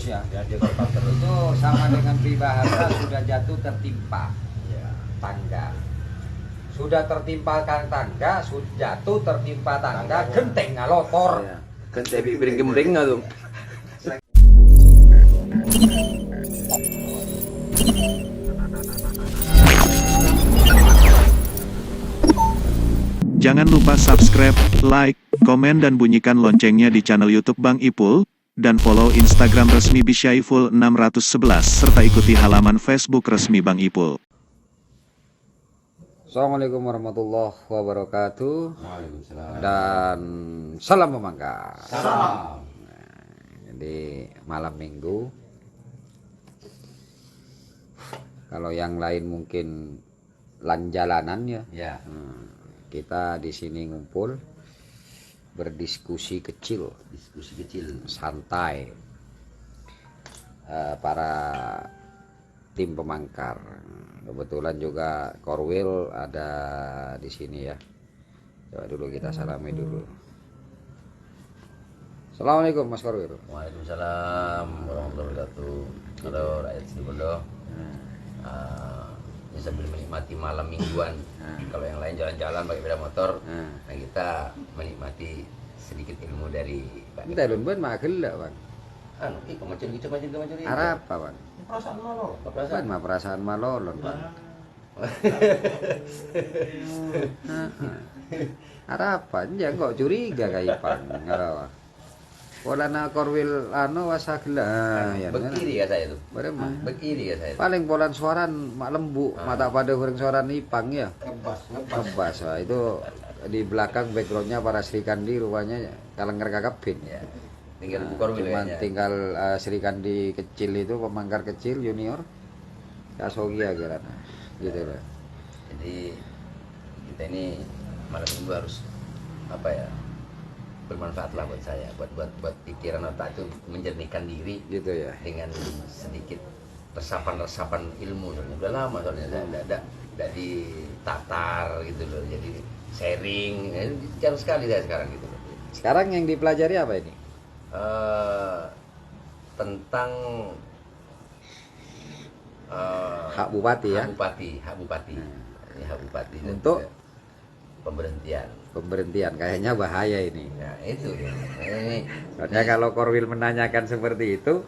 terus ya. Ya, dia korban terus. Itu sama dengan pribahasa sudah jatuh tertimpa tangga. Sudah tertimpa tangga, sudah jatuh tertimpa tangga, genteng ngalotor. Ya. Kan saya bikin gembreng nggak tuh? Jangan lupa subscribe, like, komen dan bunyikan loncengnya di channel YouTube Bang Ipul, dan follow Instagram resmi Bisyaiful 611 serta ikuti halaman Facebook resmi Bang Ipul. Assalamualaikum warahmatullahi wabarakatuh. Waalaikumsalam. Dan salam memangkas. Salam. Jadi malam minggu, kalau yang lain mungkin jalanan ya. Ya. Kita di sini ngumpul berdiskusi kecil, Diskusi kecil. santai, para tim pemangkar. Kebetulan juga Korwil ada di sini ya. Coba dulu kita salami dulu. Assalamualaikum Mas Korwil. Waalaikumsalam warahmatullahi wabarakatuh. Halo rakyat Situbondo. Ini sambil menikmati malam mingguan. Kalau yang lain jalan-jalan pakai sepeda motor, nah kita menikmati sedikit ilmu dari Pak. Kita lun mah gelak, Bang. Anu, macam gitu macam ini. Arah apa, Bang? Perasaan malo. Ban Perasaan. mah perasaan malolon, Bang. Arah apa? Jangan kok curiga kayak Ipang. Arah. Pola na Korwil anu wasa gelak. Ya, Bekiri ya saya tuh. Bareng mah. Bekiri ya saya. Paling polan suaran mak lembu, mata pada orang suaran Ipang ya. Ngebas. Wah, itu di belakang backgroundnya para Sri Kandi rupanya kalengker kakapin. Ya. Tinggal buka rumah Cuman ya. tinggal Sri Kandi kecil itu, pemangkar kecil junior. Kasogi akhirnya. Gitu loh. Jadi kita ini malam minggu harus apa ya, bermanfaat lah buat saya, buat pikiran otak itu menjernihkan diri Gitu ya. dengan sedikit resapan ilmu. Soalnya udah lama soalnya saya tidak ditatar gitu loh, jadi sharing jarang sekali saya sekarang gitu loh. Sekarang yang dipelajari apa ini? Tentang Hak Bupati ya. hak bupati Ini hak bupati dan Untuk juga pemberhentian. pemberhentian, kayaknya bahaya ini. Nah itu ini Soalnya kalau Korwil menanyakan seperti itu,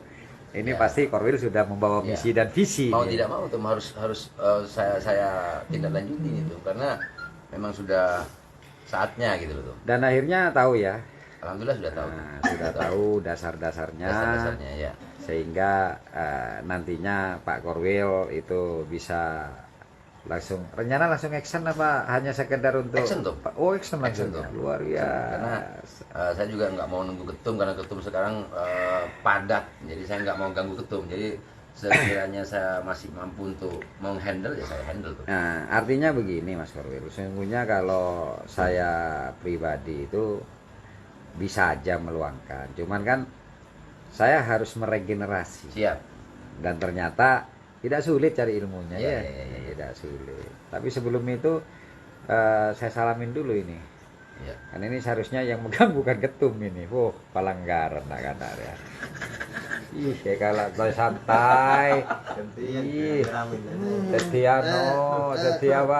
ini Ya. pasti Korwil sudah membawa Ya. misi dan visi. mau nih. tidak mau tuh harus saya tindak lanjuti itu karena memang sudah saatnya gitu loh tuh. Dan akhirnya tahu ya. Alhamdulillah sudah tahu. Nah, sudah tahu dasar-dasarnya. Dasar-dasarnya ya. Sehingga nantinya Pak Korwil itu bisa langsung rencana langsung action apa hanya sekedar untuk Action tuh. Oh, action langsung Action tuh. luar biasa. Karena saya juga nggak mau nunggu ketum karena ketum sekarang padat, jadi saya nggak mau ganggu ketum. Jadi sekiranya saya masih mampu untuk menghandle ya saya handle tuh. Nah, artinya begini Mas Korwil, sesungguhnya kalau saya pribadi itu bisa aja meluangkan, cuman kan saya harus meregenerasi. Siap. Dan ternyata tidak sulit cari ilmunya Ya, ya, ya. tidak sulit. Tapi sebelum itu saya salamin dulu ini. Ya. Kan ini seharusnya yang megang bukan ketum ini. Palanggaran nak kata ya. Ih, kayak kalau santai. Ih, jadi apa?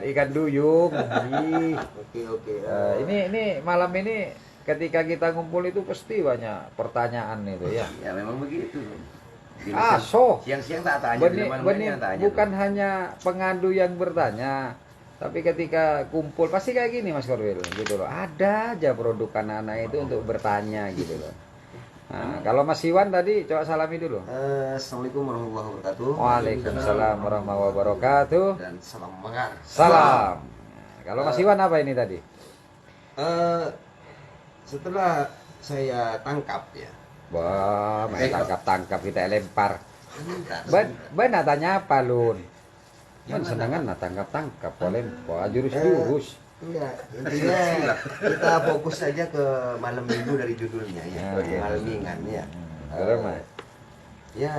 Ikan duyung. Ih. Oke. Ini malam ini ketika kita ngumpul itu pasti banyak pertanyaan itu ya. Ya memang begitu. So Siang-siang tak tanya, bukan hanya pengadu yang bertanya, tapi ketika kumpul pasti kayak gini Mas Korwil gitu loh. Ada aja produk anak-anak itu untuk bertanya gitu loh. Nah, kalau Mas Iwan tadi coba salami dulu. Assalamualaikum warahmatullahi wabarakatuh. Waalaikumsalam warahmatullahi wabarakatuh. Dan salam mengar. Salam. Nah, kalau Mas Iwan apa ini tadi? Setelah saya tangkap ya. Wah, main tangkap kita lempar. Ben tanya apa lun? Ben senengan nah tangkap lempar jurus-jurus. Enggak, intinya kita fokus saja ke malam minggu dari judulnya ya. Malam mingguan ya. Ya,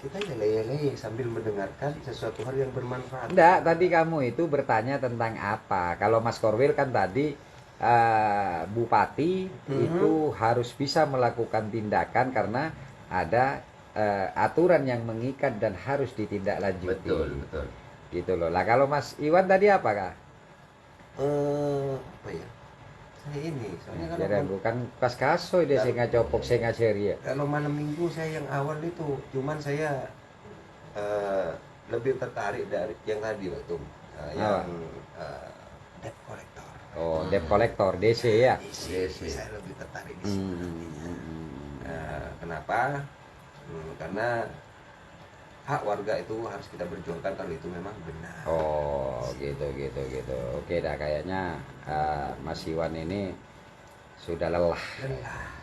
kita yelei-yelei sambil mendengarkan sesuatu hal yang bermanfaat. Enggak, tadi kamu itu bertanya tentang apa? Kalau Mas Korwil kan tadi bupati itu harus bisa melakukan tindakan karena ada aturan yang mengikat dan harus ditindaklanjuti. Betul, betul. Gitu loh. Lah kalau Mas Iwan tadi apa Kak? Apa ya? Saya ini, soalnya Jadi bukan pas kaso dia saya ngacopok saya ngaceri ya. kalau malam minggu saya yang awal itu, cuman saya lebih tertarik dari yang tadi waktu yang debt collector. Oh, debt collector DC ya. DC. Saya lebih tertarik di situ nantinya. Kenapa? Karena hak warga itu harus kita berjuangkan kalau itu memang benar. Oh, gitu. Oke dah kayaknya Mas Iwan ini sudah lelah.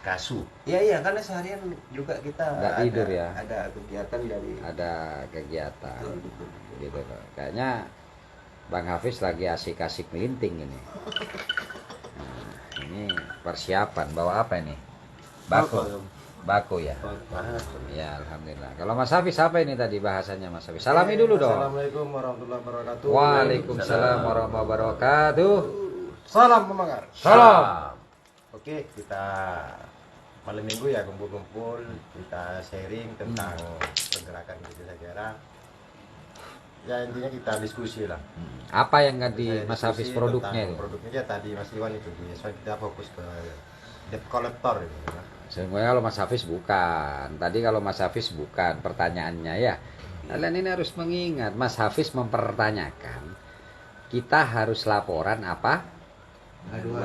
Kasu. Iya, karena seharian juga kita Nggak tidur ya? Ada kegiatan dari Ada kegiatan. betul. Gitu loh. Kayaknya Bang Hafiz lagi asik-asik melinting ini. Nah, ini persiapan bawa apa ini? Bako ya. Ya, alhamdulillah. Kalau Mas Hafiz apa ini tadi bahasanya Mas Hafiz? Salami dulu dong. Assalamualaikum warahmatullahi wabarakatuh. Waalaikumsalam warahmatullahi wabarakatuh. Salam pemangar. Salam. Oke, kita malam minggu ya kumpul-kumpul, kita sharing tentang pergerakan desa daerah. Ya intinya kita diskusi lah. Apa yang tadi Saya Mas diskusi Hafiz produknya tentang itu? Produknya ya tadi Mas Iwan itu kita fokus ke debt collector gitu. Sebenarnya kalau Mas Hafiz bukan. Tadi kalau Mas Hafiz bukan pertanyaannya ya. Kalian ini harus mengingat Mas Hafiz mempertanyakan kita harus laporan apa?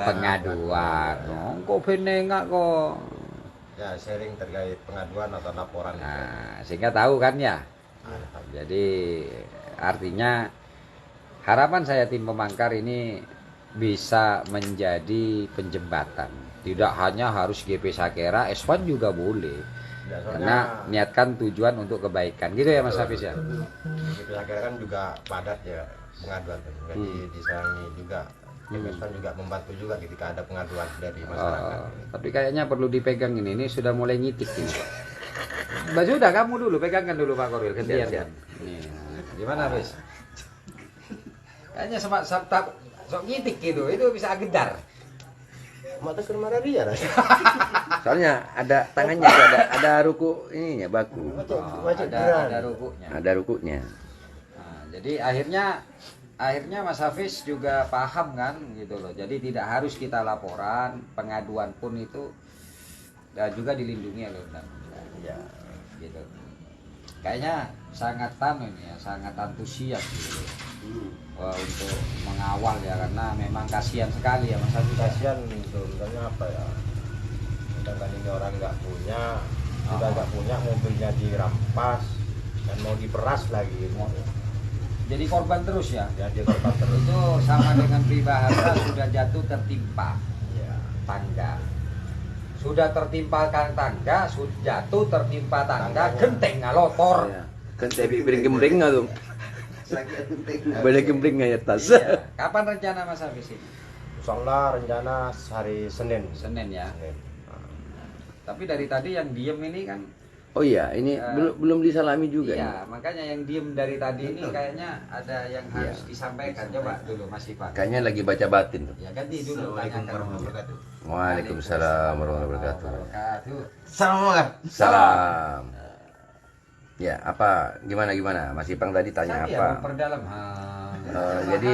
Pengaduan. Oh, kok benengak kok. Ya sharing terkait pengaduan atau laporan. Nah, sehingga tahu kan ya. Jadi artinya harapan saya tim pemangkar ini bisa menjadi penjembatan. Tidak hanya harus GP Sakera, S1 juga boleh. Ya, Karena niatkan tujuan untuk kebaikan. Gitu ya Mas Hafiz ya. Gitu akhirnya kan juga padat ya pengaduan. Jadi di sana juga MSN juga membantu juga ketika ada pengaduan dari masyarakat. Tapi kayaknya perlu dipegang ini sudah mulai nyitik ini. Mbak sudah kamu dulu pegangkan dulu Pak Korwil gantian. Siap. Nih, gimana Hafiz? Kayaknya sok nyitik gitu, itu bisa agedar. Mata kermara dia lah. Soalnya ada tangannya tuh, ada ruku ininya baku. Ada rukunya. Ada rukunya. Nah, jadi akhirnya Mas Hafiz juga paham kan gitu loh. Jadi tidak harus kita laporan, pengaduan pun itu dan juga dilindungi oleh undang-undang. Ya. Gitu. Kayaknya sangat ini ya, sangat antusias gitu. Untuk mengawal ya karena memang kasihan sekali ya Mas Hafiz. Kasihan itu, misalnya apa ya? Sedangkan ini orang nggak punya, sudah nggak punya, mobilnya dirampas dan mau diperas lagi. Jadi korban terus ya. Jadi korban terus. Itu sama dengan peribahasa sudah jatuh tertimpa Ya. tangga. Sudah tertimpa tangga, sudah jatuh tertimpa tangga, genteng ngalotor. Ya. Kan saya bikin gembreng nggak tuh? Sakit penting. Boleh gembreng nggak ya tas? Iya. Kapan rencana Mas Hafiz ini? Insyaallah rencana hari Senin. Senin ya. Senin. Tapi dari tadi yang diem ini kan. Oh iya, ini belum disalami juga. Iya, makanya yang diem dari tadi ini kayaknya ada yang harus disampaikan. Coba dulu Mas Ivan. Kayaknya lagi baca batin tuh. Ya ganti dulu tanyakan. Waalaikumsalam warahmatullahi wabarakatuh. Salam. Salam. Ya, apa gimana Mas Ipang tadi tanya Saya apa? memperdalam. Jadi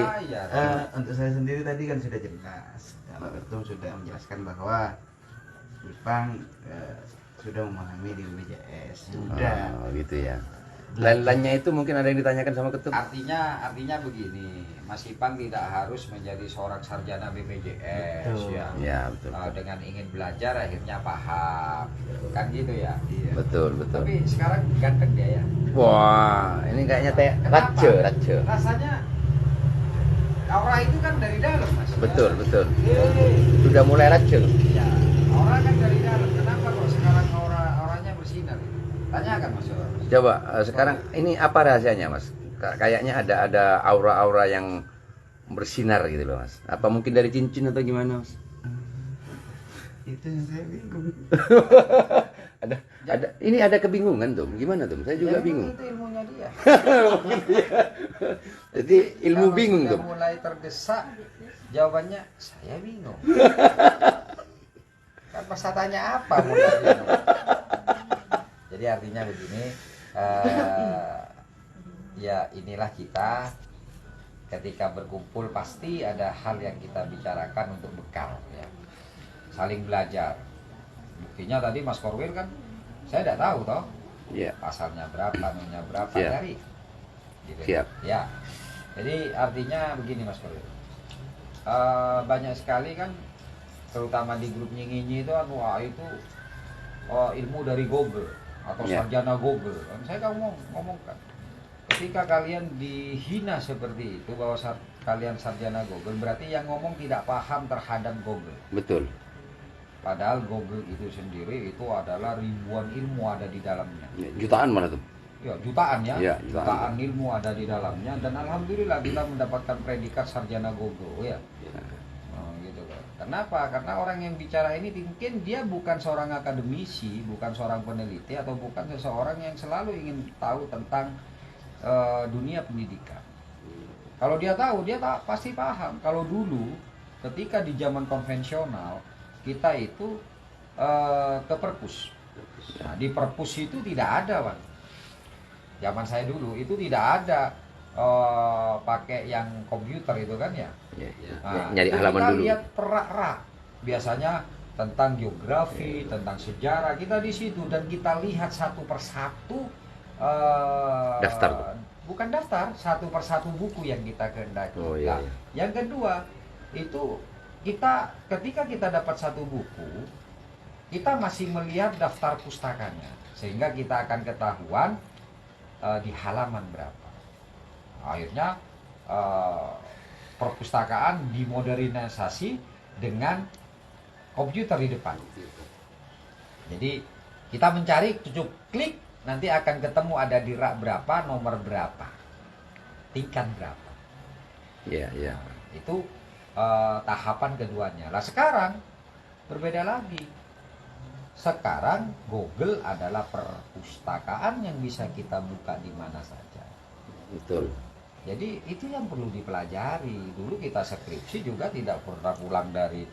Untuk saya sendiri tadi kan sudah jelas. Pak Ketum sudah menjelaskan bahwa Ipang sudah memahami di BPJS. Sudah. Oh, gitu ya. Lain-lainnya itu mungkin ada yang ditanyakan sama ketum. Artinya begini, Mas Ipang tidak harus menjadi seorang sarjana BPJS Betul. ya. Ya, betul. Dengan ingin belajar akhirnya paham. Kan gitu ya. Iya. Betul. Tapi sekarang ganteng dia ya. Wah, ini kayaknya teh race. Rasanya aura itu kan dari dalam Mas. Betul. Sudah mulai race. Ya, aura kan dari dalam. Kenapa kok sekarang auranya bersinar? Tanyakan Mas. Coba sekarang ini apa rahasianya, Mas? Kayaknya ada aura-aura yang bersinar gitu loh, Mas. Apa mungkin dari cincin atau gimana, Mas? Itu yang saya bingung. Ini ada kebingungan tuh. Gimana tuh? Saya juga bingung. Itu ilmunya dia. Jadi ilmu Kalau bingung sudah tuh. mulai tergesa, jawabannya saya bingung. Kan masa tanya apa mulai bingung? Jadi artinya begini, ya inilah kita ketika berkumpul pasti ada hal yang kita bicarakan untuk bekal ya. Saling belajar. Buktinya tadi Mas Korwil kan saya tidak tahu toh. Iya. Pasalnya berapa, nomornya berapa Siap. dari. Gitu. Siap. Ya. Jadi artinya begini Mas Korwil. Banyak sekali kan terutama di grup Nyinginyi itu wah itu ilmu dari Google atau Ya. sarjana Google. Kan saya ngomongkan ketika kalian dihina seperti itu bahwa kalian sarjana Google berarti yang ngomong tidak paham terhadap Google. Betul. Padahal Google itu sendiri itu adalah ribuan ilmu ada di dalamnya. Ya, jutaan malah tuh. Ya, jutaan ya. Ya, Jutaan ilmu ada di dalamnya dan alhamdulillah kita mendapatkan predikat sarjana Google ya. Oh, gitu kan. Kenapa? Karena orang yang bicara ini mungkin dia bukan seorang akademisi, bukan seorang peneliti atau bukan seseorang yang selalu ingin tahu tentang dunia pendidikan. Kalau dia tahu, dia pasti paham. Kalau dulu ketika di zaman konvensional kita itu ke perpus. Nah, di perpus itu tidak ada, Bang. Zaman saya dulu itu tidak ada pakai yang komputer itu kan ya. Ya, Nah, nyari itu halaman kita dulu. lihat rak-rak. Biasanya tentang geografi, tentang sejarah kita di situ dan kita lihat satu persatu Daftar. bukan daftar, satu persatu buku yang kita kehendaki. Oh, iya, Nah, iya. yang kedua itu kita ketika kita dapat satu buku, kita masih melihat daftar pustakanya sehingga kita akan ketahuan di halaman berapa. Akhirnya perpustakaan dimodernisasi dengan komputer di depan. Jadi kita mencari cukup klik nanti akan ketemu ada di rak berapa, nomor berapa, tingkat berapa. Iya, iya. Itu tahapan keduanya. Lah sekarang berbeda lagi. Sekarang Google adalah perpustakaan yang bisa kita buka di mana saja. Betul. Jadi itu yang perlu dipelajari. Dulu kita skripsi juga tidak pernah pulang dari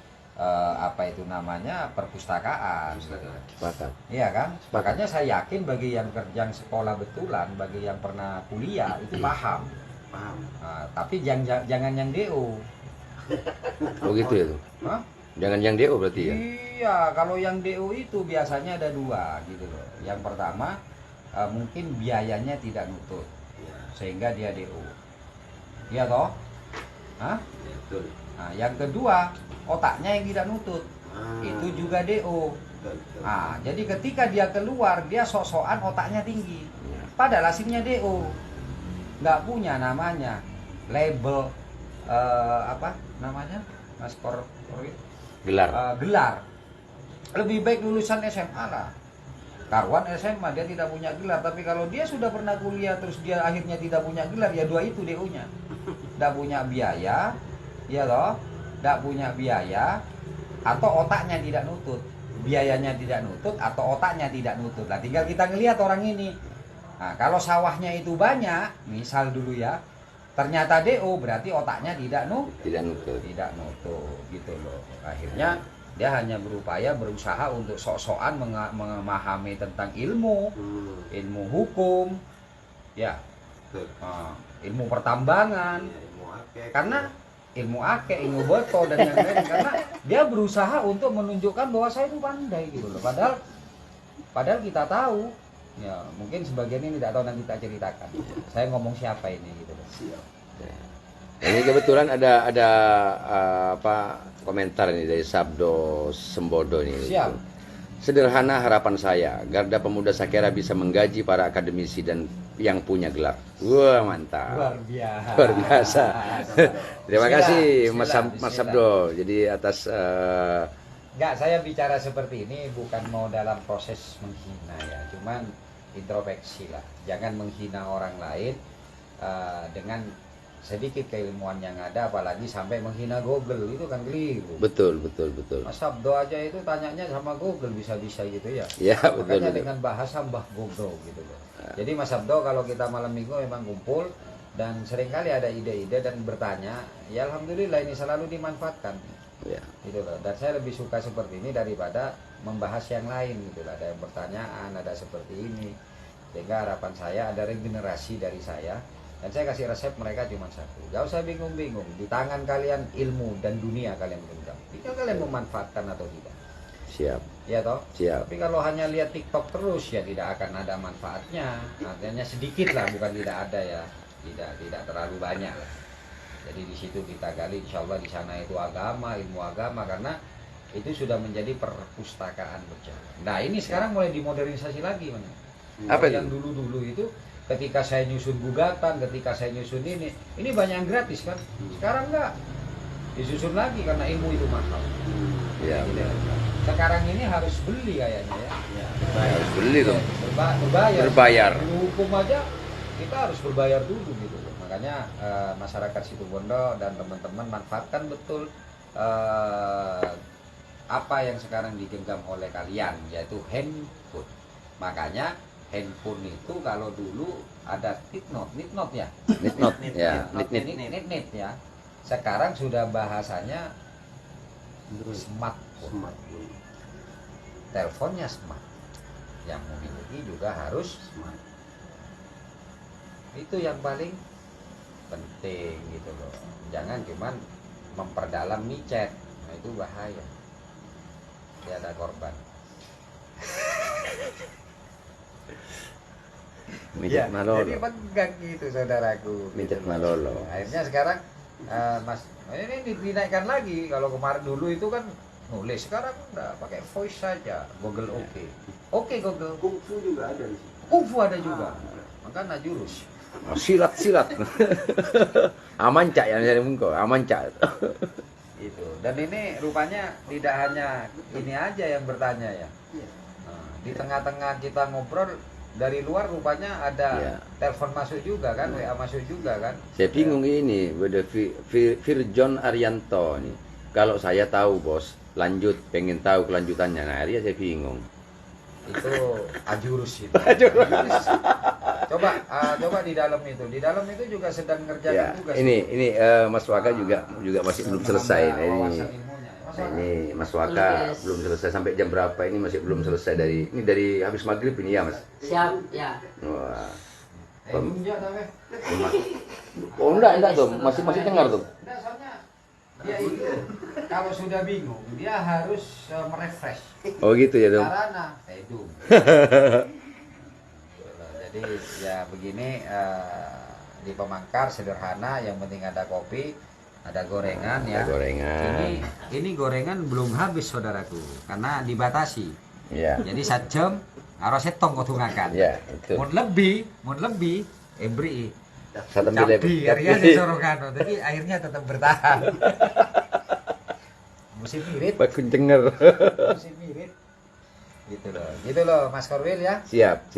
apa itu namanya perpustakaan. Sepakat. Iya kan? Makanya saya yakin bagi yang kerja sekolah betulan, bagi yang pernah kuliah itu paham. Nah, tapi jangan yang DO. Oh gitu ya tuh. Hah? Jangan yang DO berarti ya. Iya, kalau yang DO itu biasanya ada dua gitu loh. Yang pertama mungkin biayanya tidak nutut, sehingga dia DO. Iya toh? Hah? Betul. Nah, yang kedua otaknya yang tidak nutut, itu juga DO. Nah, jadi ketika dia keluar dia sok-sokan otaknya tinggi, padahal aslinya DO, nggak punya namanya label apa namanya Mas Korwil? Gelar. Gelar. Lebih baik lulusan SMA lah. Karuan SMA dia tidak punya gelar, tapi kalau dia sudah pernah kuliah terus dia akhirnya tidak punya gelar, ya dua itu DO-nya. Tidak punya biaya, ya loh, tidak punya biaya, atau otaknya tidak nutut. Biayanya tidak nutut atau otaknya tidak nutut. Nah, tinggal kita ngelihat orang ini. Nah, kalau sawahnya itu banyak, misal dulu ya, ternyata DO berarti otaknya tidak Tidak nutut. tidak nutut gitu loh. Akhirnya dia hanya berusaha untuk sok-sokan memahami tentang ilmu hukum, ya, ilmu pertambangan, karena ilmu akek, ilmu botol dan yang lain, karena dia berusaha untuk menunjukkan bahwa saya itu pandai gitu loh. Padahal kita tahu, ya mungkin sebagian ini tidak tahu, nanti kita ceritakan. Saya ngomong siapa ini gitu loh. Ini kebetulan ada apa komentar ini dari Sabdo Sembodo ini. Siap. Sederhana harapan saya, Garda Pemuda Sakera bisa menggaji para akademisi dan yang punya gelar. Wah, mantap. Luar biasa. Luar biasa. Terima kasih Mas Bismillah. Sabdo. Jadi atas Enggak, saya bicara seperti ini bukan mau dalam proses menghina ya, cuman introspeksi lah. Jangan menghina orang lain dengan sedikit keilmuan yang ada, apalagi sampai menghina Google, itu kan keliru. betul. Mas Sabdo aja itu tanyanya sama Google bisa-bisa gitu ya. Ya, betul. Makanya dengan bahasa Mbah Google gitu loh. Jadi Mas Sabdo kalau kita malam minggu memang kumpul dan seringkali ada ide-ide dan bertanya, ya alhamdulillah ini selalu dimanfaatkan. Ya. Gitu loh. Dan saya lebih suka seperti ini daripada membahas yang lain gitu. Ada yang pertanyaan, ada seperti ini. Sehingga harapan saya ada regenerasi dari saya, dan saya kasih resep mereka cuma satu. Gak usah bingung-bingung, di tangan kalian ilmu dan dunia kalian genggam. Tinggal kalian memanfaatkan atau tidak. Siap, Ya toh? siap. Tapi kalau hanya lihat TikTok terus ya tidak akan ada manfaatnya. Artinya sedikit lah, bukan tidak ada ya. Tidak terlalu banyak lah. Jadi di situ kita gali, insya Allah di sana itu agama, ilmu agama, karena itu sudah menjadi perpustakaan berjalan. Nah ini sekarang mulai dimodernisasi lagi, mana? Apa Yang itu? dulu itu ketika saya nyusun gugatan, ketika saya nyusun ini banyak yang gratis kan? Sekarang enggak, disusun lagi karena ilmu itu mahal. Ya, Gitu. Sekarang ini harus beli kayaknya ya. harus beli dong. Berbayar. Berbayar. Di hukum aja kita harus berbayar dulu gitu loh. Makanya masyarakat Situbondo dan teman-teman manfaatkan betul apa yang sekarang digenggam oleh kalian, yaitu handphone. Makanya handphone itu kalau dulu ada nitnot ya. Nitnot, ya, Not nit ya. Sekarang sudah bahasanya smartphone. Teleponnya smart. Yang memiliki juga harus smart. Itu yang paling penting gitu loh. Jangan cuman memperdalam micet. Nah itu bahaya. Dia ada korban. Micet malolo. Jadi pegang gitu saudaraku. Micet gitu loh. malolo. Akhirnya sekarang Mas ini dinaikkan lagi. Kalau kemarin dulu itu kan nulis, sekarang udah pakai voice saja. Google oke. Oke Google. Kungfu juga ada di sini. Kungfu ada juga. Makanya jurus. Oh, silat. Aman cak yang jadi mungko, aman cak. Itu. Dan ini rupanya tidak hanya ini aja yang bertanya ya. Nah, di tengah-tengah kita ngobrol, dari luar rupanya ada Iya. telepon masuk juga kan, WA masuk juga kan. Saya bingung ini, ada Firjon Arianto nih. Kalau saya tahu bos, lanjut, pengen tahu kelanjutannya. Nah, akhirnya saya bingung. Itu ajurus itu. Ajurus. Coba di dalam itu. Di dalam itu juga sedang Ya, ngerjakan tugas. ini Mas Waka juga masih belum selesai. Nah, Wawasan ilmunya. Mas Waka. ini Mas Waka belum selesai sampai jam berapa ini masih belum selesai dari habis maghrib ini ya Mas. Siap, ya. Wah. Bunja tapi. Oh enggak tuh, masih dengar tuh. Enggak, soalnya dia itu kalau sudah bingung, dia harus merefresh. Oh gitu ya dong. Karena itu. Jadi ya begini di Pemangkar sederhana, yang penting ada kopi, ada gorengan ya. Ada gorengan. Ini gorengan belum habis saudaraku karena dibatasi. Ya. Jadi 1 jam harus setong kau tungakan. Ya, itu. Mau lebih, beri. Satu ambil Tapi akhirnya disorokan, tapi airnya tetap bertahan. Musim irit, Bakun denger. musim irit. Gitu loh Mas Korwil ya. Siap.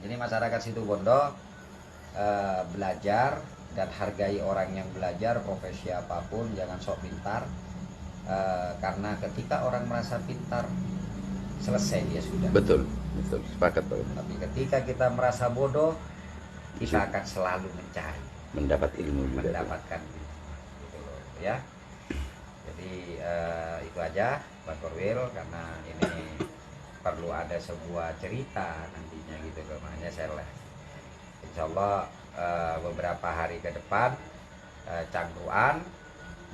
Jadi masyarakat Situbondo belajar dan hargai orang yang belajar, profesi apapun, jangan sok pintar. Karena ketika orang merasa pintar, selesai dia sudah. Betul, sepakat Pak. Tapi ketika kita merasa bodoh, kita akan selalu mencari, Mendapat ilmu juga. mendapatkan gitu loh ya. Jadi itu aja Bang Korwil, karena ini perlu ada sebuah cerita nantinya gitu loh. Makanya saya insya Allah beberapa hari ke depan cangkruan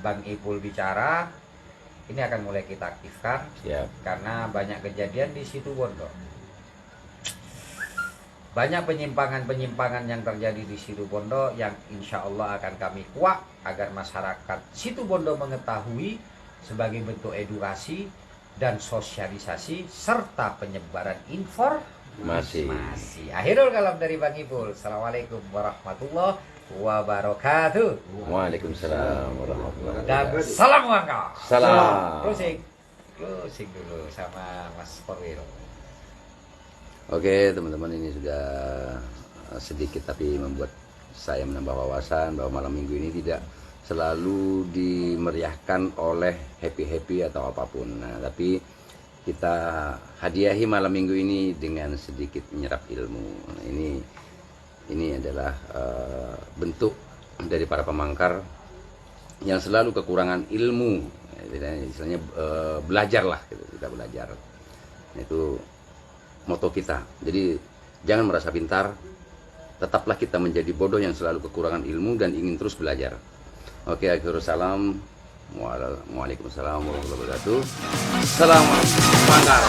Bang Ipul bicara ini akan mulai kita aktifkan. Siap. Karena banyak kejadian di Situbondo. Banyak penyimpangan-penyimpangan yang terjadi di Situbondo yang insya Allah akan kami kuak agar masyarakat Situbondo mengetahui sebagai bentuk edukasi dan sosialisasi serta penyebaran informasi. Akhirul kalam dari Bang Ipul. Assalamualaikum warahmatullahi wabarakatuh. Waalaikumsalam warahmatullahi Dan wabarakatuh. salam Wangka. Salam. Closing dulu sama Mas Korwil. Oke teman-teman, ini sudah sedikit tapi membuat saya menambah wawasan bahwa malam minggu ini tidak selalu dimeriahkan oleh happy atau apapun. Nah, tapi kita hadiahi malam minggu ini dengan sedikit menyerap ilmu. Nah, ini adalah bentuk dari para pemangkar yang selalu kekurangan ilmu. Istilahnya belajar lah, gitu. Kita belajar. Itu moto kita. Jadi jangan merasa pintar, tetaplah kita menjadi bodoh yang selalu kekurangan ilmu dan ingin terus belajar. Oke, akhirul salam. Waalaikumsalam warahmatullahi wabarakatuh. Selamat Banggar.